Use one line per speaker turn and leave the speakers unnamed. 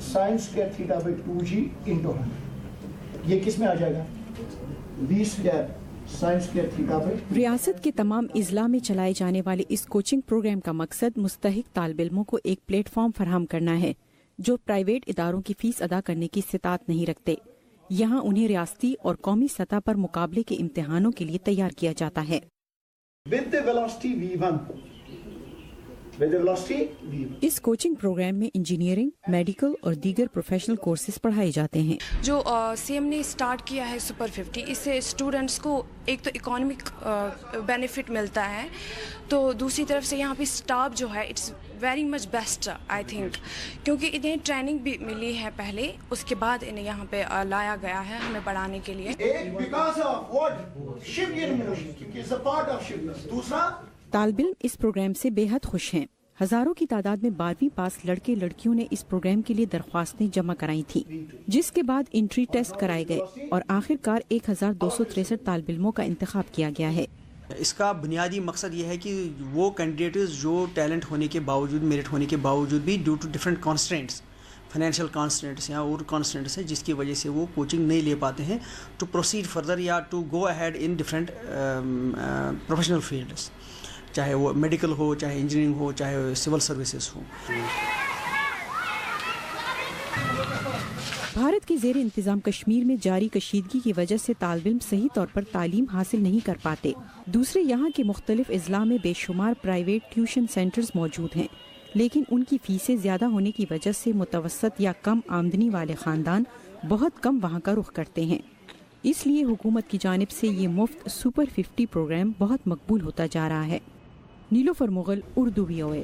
sin square theta by 2g into 100. یہ کس میں آ جائے گا؟ v square sin square theta by.
ریاست کے تمام اضلاع میں چلائے جانے والے اس کوچنگ پروگرام کا مقصد مستحق طالب علموں کو ایک پلیٹ فارم فراہم کرنا ہے جو پرائیویٹ اداروں کی فیس ادا کرنے کی استطاعت نہیں رکھتے. یہاں انہیں ریاستی اور قومی سطح پر مقابلے کے امتحانوں کے لیے تیار کیا جاتا ہے. اس کوچنگ پروگرام میں انجینئرنگ، میڈیکل اور دیگر پروفیشنل کورسز پڑھائے جاتے ہیں.
جو سی ایم نے اسٹارٹ کیا ہے سپر 50، اس سے اسٹوڈنٹس کو ایک تو اکانومک بینیفٹ ملتا ہے، تو دوسری طرف سے یہاں پہ اسٹاف جو ہے it's very much best I think, کیونکہ انہیں ٹریننگ بھی ملی ہے پہلے، اس کے بعد انہیں یہاں پہ لایا گیا ہے ہمیں پڑھانے کے لیے.
طالب علم اس پروگرام سے بے حد خوش ہیں. ہزاروں کی تعداد میں 12ویں پاس لڑکے لڑکیوں نے اس پروگرام کے لیے درخواستیں جمع کرائی تھیں، جس کے بعد انٹری ٹیسٹ کرائے گئے اور آخر کار 1263 طالب علموں کا انتخاب کیا گیا ہے.
اس کا بنیادی مقصد یہ ہے کہ وہ کینڈیڈیٹس جو ٹیلنٹ ہونے کے باوجود، میرٹ ہونے کے باوجود بھی due to different constraints, financial constraints یا اور کانسٹرینٹس ہیں جس کی وجہ سے وہ کوچنگ نہیں لے پاتے ہیں، ٹو پروسیڈ فردر یا to go ahead in different professional fields, چاہے وہ میڈیکل ہو، چاہے انجینئرنگ ہو، چاہے سول سروسز ہو.
بھارت کے زیر انتظام کشمیر میں جاری کشیدگی کی وجہ سے طالب علم صحیح طور پر تعلیم حاصل نہیں کر پاتے. دوسرے یہاں کے مختلف اضلاع میں بے شمار پرائیویٹ ٹیوشن سینٹرز موجود ہیں، لیکن ان کی فیسیں زیادہ ہونے کی وجہ سے متوسط یا کم آمدنی والے خاندان بہت کم وہاں کا رخ کرتے ہیں. اس لیے حکومت کی جانب سے یہ مفت سپر 50 پروگرام بہت مقبول ہوتا جا رہا ہے. نیلوفر مغل، اردو VOA.